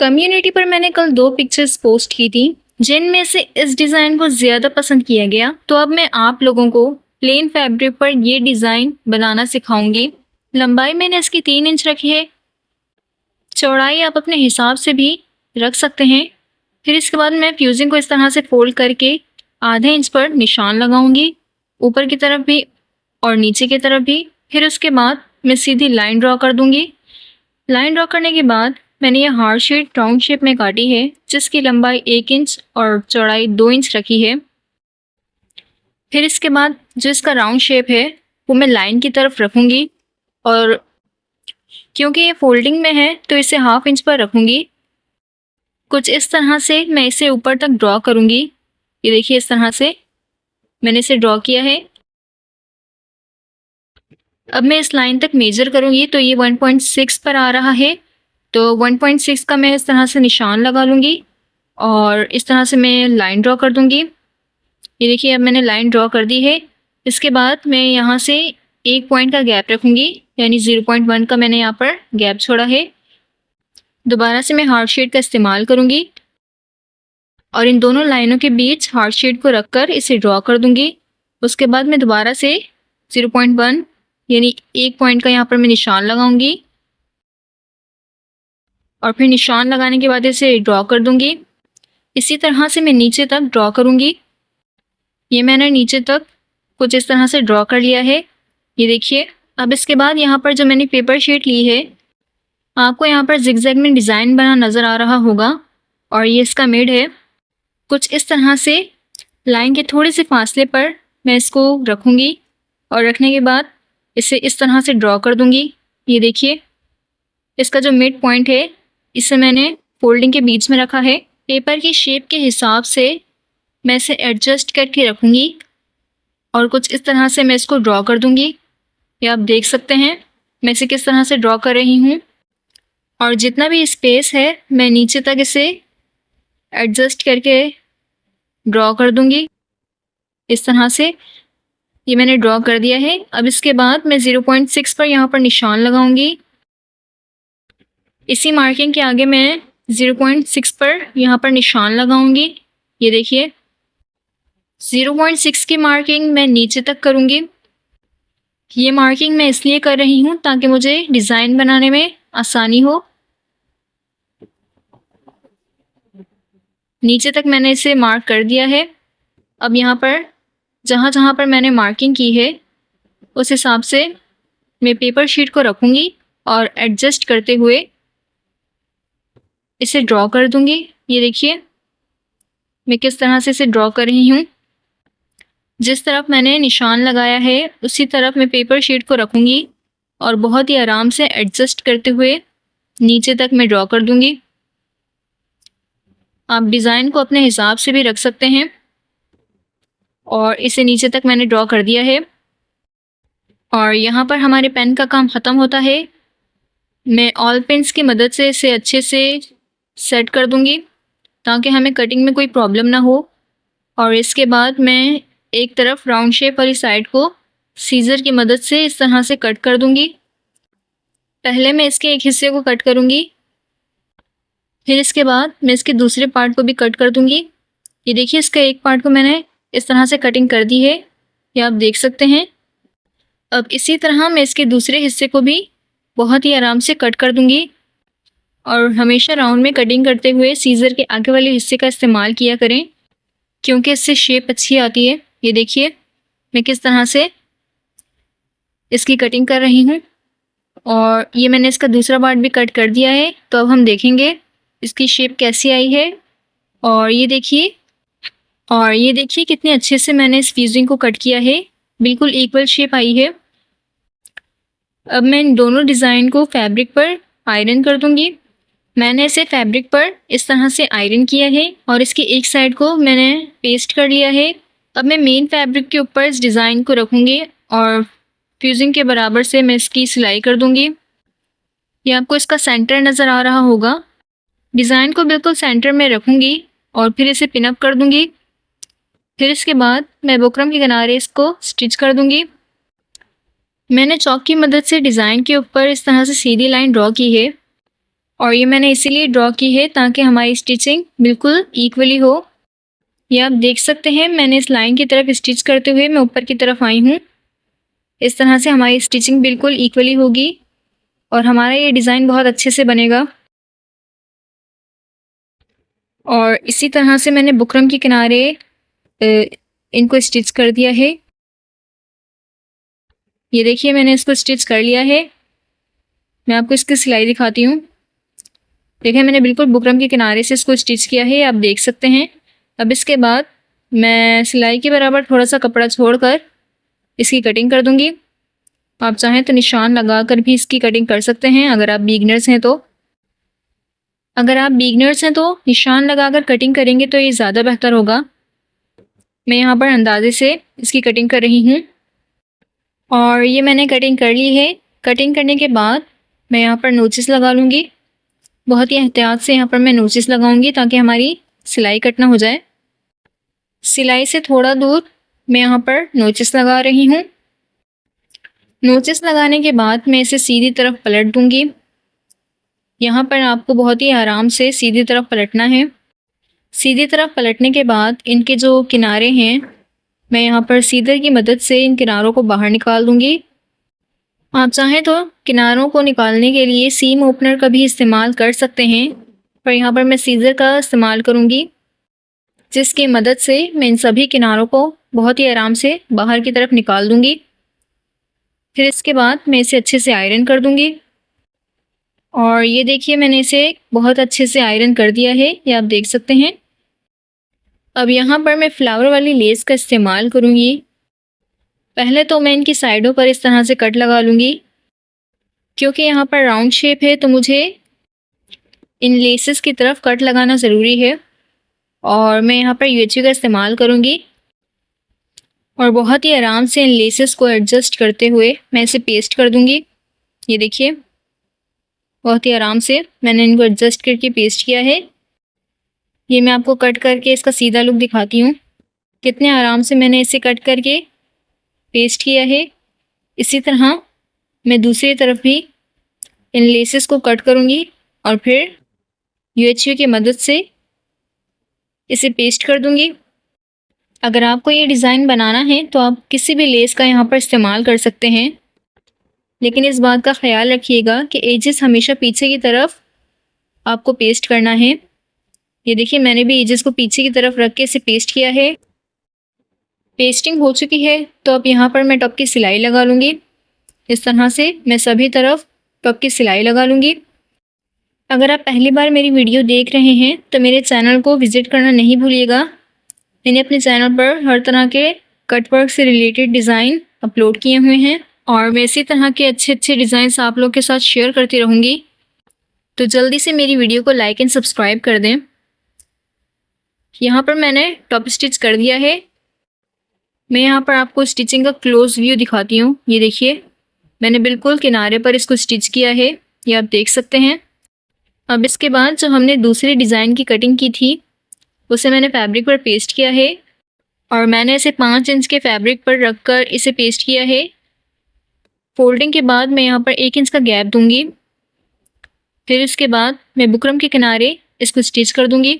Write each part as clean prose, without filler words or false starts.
Community पर मैंने कल 2 पिक्चर्स पोस्ट की थी जिनमें से इस डिज़ाइन को ज़्यादा पसंद किया गया। तो अब मैं आप लोगों को प्लेन फैब्रिक पर ये डिज़ाइन बनाना सिखाऊंगी। लंबाई मैंने इसकी 3 इंच रखी है। चौड़ाई आप अपने हिसाब से भी रख सकते हैं। फिर इसके बाद मैं फ्यूजिंग को इस तरह से फोल्ड करके आधे इंच पर निशान लगाऊंगी, ऊपर की तरफ भी और नीचे की तरफ भी। फिर उसके बाद मैं सीधी लाइन ड्रॉ कर दूंगी। लाइन ड्रॉ करने के बाद मैंने ये हार्ट शेप राउंड शेप में काटी है, जिसकी लंबाई 1 इंच और चौड़ाई 2 इंच रखी है। फिर इसके बाद जो इसका राउंड शेप है वो मैं लाइन की तरफ रखूँगी, और क्योंकि ये फोल्डिंग में है तो इसे 1/2 इंच पर रखूँगी। कुछ इस तरह से मैं इसे ऊपर तक ड्रॉ करूँगी। ये देखिए, इस तरह से मैंने इसे ड्रॉ किया है। अब मैं इस लाइन तक मेजर करूँगी तो ये 1.6 पर आ रहा है। तो 1.6 का मैं इस तरह से निशान लगा लूँगी और इस तरह से मैं लाइन ड्रॉ कर दूँगी। ये देखिए, अब मैंने लाइन ड्रॉ कर दी है। इसके बाद मैं यहाँ से 1 पॉइंट का गैप रखूँगी, यानी 0.1 का मैंने यहाँ पर गैप छोड़ा है। दोबारा से मैं हार्ट शेड का इस्तेमाल करूँगी और इन दोनों लाइनों के बीच हार्ट शेड को रखकर इसे ड्रॉ कर दूँगी। उसके बाद मैं दोबारा से 0.1 यानी 1 पॉइंट का यहाँ पर मैं निशान लगाऊंगी और फिर निशान लगाने के बाद इसे ड्रॉ कर दूंगी। इसी तरह से मैं नीचे तक ड्रॉ करूंगी। ये मैंने नीचे तक कुछ इस तरह से ड्रॉ कर लिया है। ये देखिए, अब इसके बाद यहाँ पर जो मैंने पेपर शीट ली है, आपको यहाँ पर जिगजैग में डिज़ाइन बना नज़र आ रहा होगा और ये इसका मिड है। कुछ इस तरह से लाइन के थोड़े से फासले पर मैं इसको रखूँगी और रखने के बाद इसे इस तरह से ड्रॉ कर दूंगी। ये देखिए, इसका जो मिड पॉइंट है इसे मैंने फोल्डिंग के बीच में रखा है। पेपर की शेप के हिसाब से मैं इसे एडजस्ट करके रखूँगी और कुछ इस तरह से मैं इसको ड्रॉ कर दूंगी। ये आप देख सकते हैं मैं इसे किस तरह से ड्रॉ कर रही हूँ, और जितना भी स्पेस है मैं नीचे तक इसे एडजस्ट करके ड्रॉ कर दूंगी। इस तरह से ये मैंने ड्रॉ कर दिया है। अब इसके बाद मैं 0.6 पर यहाँ पर निशान लगाऊंगी। इसी मार्किंग के आगे मैं 0.6 पर यहाँ पर निशान लगाऊंगी। ये देखिए, 0.6 की मार्किंग मैं नीचे तक करूँगी। ये मार्किंग मैं इसलिए कर रही हूँ ताकि मुझे डिज़ाइन बनाने में आसानी हो। नीचे तक मैंने इसे मार्क कर दिया है। अब यहाँ पर जहाँ जहाँ पर मैंने मार्किंग की है उस हिसाब से मैं पेपर शीट को रखूँगी और एडजस्ट करते हुए इसे ड्रॉ कर दूँगी। ये देखिए, मैं किस तरह से इसे ड्रॉ कर रही हूँ। जिस तरफ मैंने निशान लगाया है उसी तरफ मैं पेपर शीट को रखूँगी और बहुत ही आराम से एडजस्ट करते हुए नीचे तक मैं ड्रॉ कर दूँगी। आप डिज़ाइन को अपने हिसाब से भी रख सकते हैं। और इसे नीचे तक मैंने ड्रॉ कर दिया है और यहाँ पर हमारे पेन का काम ख़त्म होता है। मैं ऑल पेन्स की मदद से इसे अच्छे से सेट कर दूँगी ताकि हमें कटिंग में कोई प्रॉब्लम ना हो। और इसके बाद मैं एक तरफ राउंड शेप वाली साइड को सीज़र की मदद से इस तरह से कट कर दूँगी। पहले मैं इसके एक हिस्से को कट करूँगी, फिर इसके बाद मैं इसके दूसरे पार्ट को भी कट कर दूँगी। ये देखिए, इसका एक पार्ट को मैंने इस तरह से कटिंग कर दी है, ये आप देख सकते हैं। अब इसी तरह मैं इसके दूसरे हिस्से को भी बहुत ही आराम से कट कर दूँगी। और हमेशा राउंड में कटिंग करते हुए सीज़र के आगे वाले हिस्से का इस्तेमाल किया करें, क्योंकि इससे शेप अच्छी आती है। ये देखिए, मैं किस तरह से इसकी कटिंग कर रही हूँ और ये मैंने इसका दूसरा पार्ट भी कट कर दिया है। तो अब हम देखेंगे इसकी शेप कैसी आई है। और ये देखिए कितने अच्छे से मैंने इस फ्यूजिंग को कट किया है, बिल्कुल इक्वल शेप आई है। अब मैं इन दोनों डिज़ाइन को फैब्रिक पर आयरन कर दूंगी। मैंने इसे फैब्रिक पर इस तरह से आयरन किया है और इसकी एक साइड को मैंने पेस्ट कर लिया है। अब मैं मेन फैब्रिक के ऊपर इस डिज़ाइन को रखूँगी और फ्यूजिंग के बराबर से मैं इसकी सिलाई कर दूँगी। ये आपको इसका सेंटर नज़र आ रहा होगा। डिज़ाइन को बिल्कुल सेंटर में रखूँगी और फिर इसे पिनअप कर दूँगी। फिर इसके बाद मैं बुकरम के किनारे इसको स्टिच कर दूँगी। मैंने चॉक की मदद से डिज़ाइन के ऊपर इस तरह से सीधी लाइन ड्रॉ की है और ये मैंने इसीलिए ड्रॉ की है ताकि हमारी स्टिचिंग बिल्कुल इक्वली हो। ये आप देख सकते हैं, मैंने इस लाइन की तरफ स्टिच करते हुए मैं ऊपर की तरफ आई हूँ। इस तरह से हमारी स्टिचिंग बिल्कुल इक्वली होगी और हमारा ये डिज़ाइन बहुत अच्छे से बनेगा। और इसी तरह से मैंने बुकरम के किनारे इनको स्टिच कर दिया है। ये देखिए मैंने इसको स्टिच कर लिया है। मैं आपको इसकी सिलाई दिखाती हूँ। देखिए मैंने बिल्कुल बुकरम के किनारे से इसको स्टिच किया है, आप देख सकते हैं। अब इसके बाद मैं सिलाई के बराबर थोड़ा सा कपड़ा छोड़कर इसकी कटिंग कर दूंगी। आप चाहें तो निशान लगाकर भी इसकी कटिंग कर सकते हैं अगर आप बिगनर्स हैं तो। अगर आप बिगनर्स हैं तो निशान लगाकर कटिंग करेंगे तो ये ज़्यादा बेहतर होगा। मैं यहाँ पर अंदाजे से इसकी कटिंग कर रही हूँ और ये मैंने कटिंग कर ली है। कटिंग करने के बाद मैं यहाँ पर नोचिस लगा लूँगी। बहुत ही एहतियात से यहाँ पर मैं नोचिस लगाऊंगी ताकि हमारी सिलाई कट ना हो जाए। सिलाई से थोड़ा दूर मैं यहाँ पर नोचिस लगा रही हूँ। नोचिस लगाने के बाद मैं इसे सीधी तरफ पलट दूंगी। यहाँ पर आपको बहुत ही आराम से सीधी तरफ पलटना है। सीधी तरफ पलटने के बाद इनके जो किनारे हैं, मैं यहाँ पर सीजर की मदद से इन किनारों को बाहर निकाल दूंगी। आप चाहें तो किनारों को निकालने के लिए सीम ओपनर का भी इस्तेमाल कर सकते हैं, पर यहाँ पर मैं सीजर का इस्तेमाल करूँगी, जिसकी मदद से मैं इन सभी किनारों को बहुत ही आराम से बाहर की तरफ निकाल दूंगी। फिर इसके बाद मैं इसे अच्छे से आयरन कर दूंगी। और ये देखिए मैंने इसे बहुत अच्छे से आयरन कर दिया है, ये आप देख सकते हैं। अब यहाँ पर मैं फ्लावर वाली लेस का इस्तेमाल करूँगी। पहले तो मैं इनकी साइडों पर इस तरह से कट लगा लूँगी। क्योंकि यहाँ पर राउंड शेप है तो मुझे इन लेसेस की तरफ कट लगाना ज़रूरी है और मैं यहाँ पर यूएचवी का इस्तेमाल करूँगी और बहुत ही आराम से इन लेसेस को एडजस्ट करते हुए मैं इसे पेस्ट कर दूँगी। ये देखिए बहुत ही आराम से मैंने इनको एडजस्ट करके पेस्ट किया है। ये मैं आपको कट करके इसका सीधा लुक दिखाती हूँ, कितने आराम से मैंने इसे कट करके पेस्ट किया है। इसी तरह मैं दूसरी तरफ भी इन लेसेस को कट करूँगी और फिर यूएचवी की मदद से इसे पेस्ट कर दूँगी। अगर आपको ये डिज़ाइन बनाना है तो आप किसी भी लेस का यहाँ पर इस्तेमाल कर सकते हैं, लेकिन इस बात का ख्याल रखिएगा कि एजेस हमेशा पीछे की तरफ आपको पेस्ट करना है। ये देखिए मैंने भी एजेस को पीछे की तरफ रख के इसे पेस्ट किया है। पेस्टिंग हो चुकी है तो अब यहाँ पर मैं टॉप की सिलाई लगा लूँगी। इस तरह से मैं सभी तरफ टॉप की सिलाई लगा लूँगी। अगर आप पहली बार मेरी वीडियो देख रहे हैं तो मेरे चैनल को विज़िट करना नहीं भूलिएगा। मैंने अपने चैनल पर हर तरह के कटवर्क से रिलेटेड डिज़ाइन अपलोड किए हुए हैं और मैं इसी तरह के अच्छे अच्छे डिज़ाइंस आप लोग के साथ शेयर करती रहूँगी। तो जल्दी से मेरी वीडियो को लाइक एंड सब्सक्राइब कर दें। यहाँ पर मैंने टॉप स्टिच कर दिया है। मैं यहाँ पर आपको स्टिचिंग का क्लोज व्यू दिखाती हूँ। ये देखिए मैंने बिल्कुल किनारे पर इसको स्टिच किया है, ये आप देख सकते हैं। अब इसके बाद जो हमने दूसरी डिज़ाइन की कटिंग की थी उसे मैंने फैब्रिक पर पेस्ट किया है और मैंने इसे 5 इंच के फैब्रिक पर रखकर इसे पेस्ट किया है। फोल्डिंग के बाद मैं यहाँ पर 1 इंच का गैप दूंगी। फिर इसके बाद मैं बुकरम के किनारे इसको स्टिच कर दूंगी।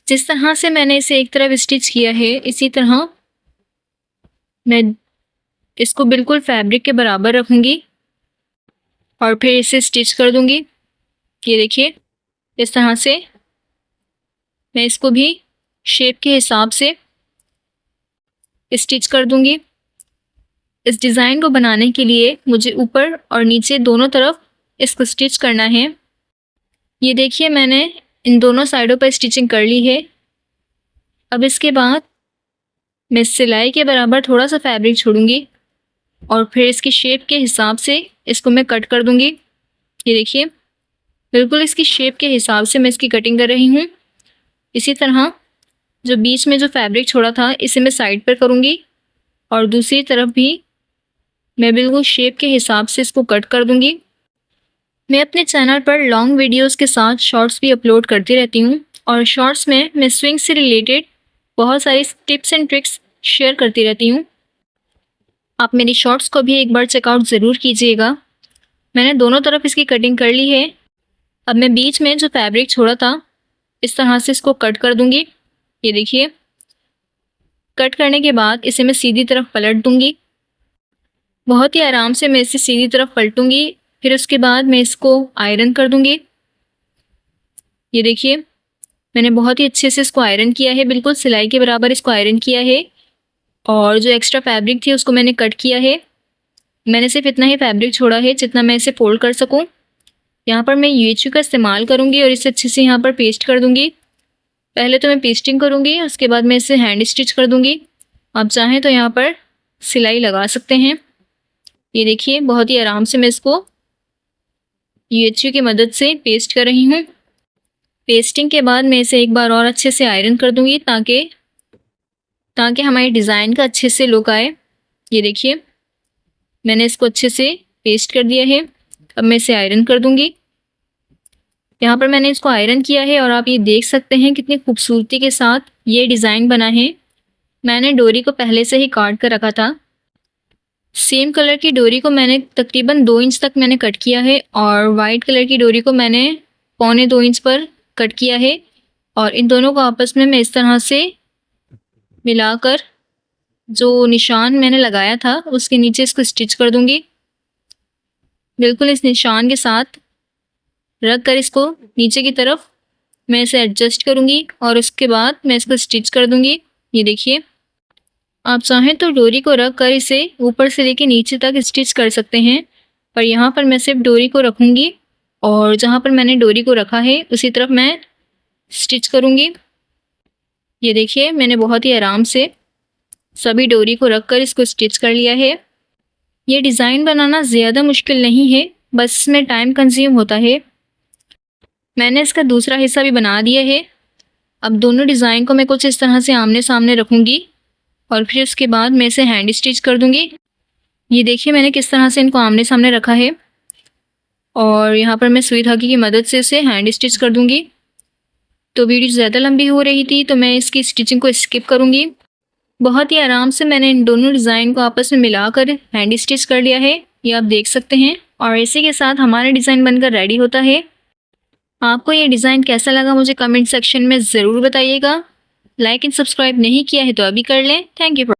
जिस तरह से मैंने इसे एक तरफ स्टिच किया है इसी तरह मैं इसको बिल्कुल फैब्रिक के बराबर रखूँगी और फिर इसे स्टिच कर दूंगी। ये देखिए इस तरह से मैं इसको भी शेप के हिसाब से स्टिच कर दूंगी। इस डिज़ाइन को बनाने के लिए मुझे ऊपर और नीचे दोनों तरफ इसको स्टिच करना है। ये देखिए मैंने इन दोनों साइडों पर स्टिचिंग कर ली है। अब इसके बाद मैं सिलाई के बराबर थोड़ा सा फैब्रिक छोड़ूंगी और फिर इसकी शेप के हिसाब से इसको मैं कट कर दूंगी। ये देखिए बिल्कुल इसकी शेप के हिसाब से मैं इसकी कटिंग कर रही हूँ। इसी तरह जो बीच में जो फैब्रिक छोड़ा था इसे मैं साइड पर करूँगी और दूसरी तरफ भी मैं बिल्कुल शेप के हिसाब से इसको कट कर दूँगी। मैं अपने चैनल पर लॉन्ग वीडियोस के साथ शॉर्ट्स भी अपलोड करती रहती हूँ और शॉर्ट्स में मैं स्विंग से रिलेटेड बहुत सारी टिप्स एंड ट्रिक्स शेयर करती रहती हूँ। आप मेरी शॉर्ट्स को भी एक बार चेकआउट ज़रूर कीजिएगा। मैंने दोनों तरफ इसकी कटिंग कर ली है। अब मैं बीच में जो फैब्रिक छोड़ा था इस तरह से इसको कट कर दूंगी। ये देखिए, कट करने के बाद इसे मैं सीधी तरफ पलट दूंगी। बहुत ही आराम से मैं इसे सीधी तरफ पलटूंगी। फिर उसके बाद मैं इसको आयरन कर दूंगी। ये देखिए, मैंने बहुत ही अच्छे से इसको आयरन किया है, बिल्कुल सिलाई के बराबर इसको आयरन किया है। और जो एक्स्ट्रा फैब्रिक थी उसको मैंने कट किया है। मैंने सिर्फ इतना ही फैब्रिक छोड़ा है जितना मैं इसे फोल्ड कर सकूं। यहाँ पर मैं UHU का इस्तेमाल करूँगी और इसे अच्छे से यहाँ पर पेस्ट कर दूँगी। पहले तो मैं पेस्टिंग करूँगी, उसके बाद मैं इसे हैंड स्टिच कर दूँगी। आप चाहें तो यहाँ पर सिलाई लगा सकते हैं। ये देखिए, बहुत ही आराम से मैं इसको UHU की मदद से पेस्ट कर रही हूँ। पेस्टिंग के बाद मैं इसे एक बार और अच्छे से आयरन कर दूँगी ताकि हमारी डिज़ाइन का अच्छे से लुक आए। ये देखिए, मैंने इसको अच्छे से पेस्ट कर दिया है। अब मैं इसे आयरन कर दूँगी। यहाँ पर मैंने इसको आयरन किया है और आप ये देख सकते हैं कितनी खूबसूरती के साथ ये डिज़ाइन बना है। मैंने डोरी को पहले से ही काट कर रखा था। सेम कलर की डोरी को मैंने तकरीबन 2 इंच तक मैंने कट किया है और वाइट कलर की डोरी को मैंने 1.25 इंच पर कट किया है। और इन दोनों को आपस में मैं इस तरह से मिलाकर जो निशान मैंने लगाया था उसके नीचे इसको स्टिच कर दूँगी। बिल्कुल इस निशान के साथ रख कर इसको नीचे की तरफ मैं इसे एडजस्ट करूँगी और उसके बाद मैं इसको स्टिच कर दूँगी। ये देखिए, आप चाहें तो डोरी को रख कर इसे ऊपर से लेके नीचे तक स्टिच कर सकते हैं, पर यहाँ पर मैं सिर्फ डोरी को रखूँगी और जहाँ पर मैंने डोरी को रखा है उसी तरफ मैं स्टिच करूँगी। ये देखिए, मैंने बहुत ही आराम से सभी डोरी को रख कर इसको स्टिच कर लिया है। ये डिज़ाइन बनाना ज़्यादा मुश्किल नहीं है, बस इसमें टाइम कंज्यूम होता है। मैंने इसका दूसरा हिस्सा भी बना दिया है। अब दोनों डिज़ाइन को मैं कुछ इस तरह से आमने सामने रखूँगी और फिर उसके बाद मैं इसे हैंड स्टिच कर दूँगी। ये देखिए, मैंने किस तरह से इनको आमने सामने रखा है और यहाँ पर मैं सुई धागे की मदद से इसे हैंड स्टिच कर दूँगी। तो वीडियो ज़्यादा लंबी हो रही थी तो मैं इसकी स्टिचिंग को स्किप करूँगी। बहुत ही आराम से मैंने इन दोनों डिज़ाइन को आपस में मिलाकर हैंड स्टिच कर लिया है, ये आप देख सकते हैं। और इसी के साथ हमारा डिज़ाइन बनकर रेडी होता है। आपको ये डिज़ाइन कैसा लगा मुझे कमेंट सेक्शन में ज़रूर बताइएगा। लाइक एंड सब्सक्राइब नहीं किया है तो अभी कर लें। Thank you.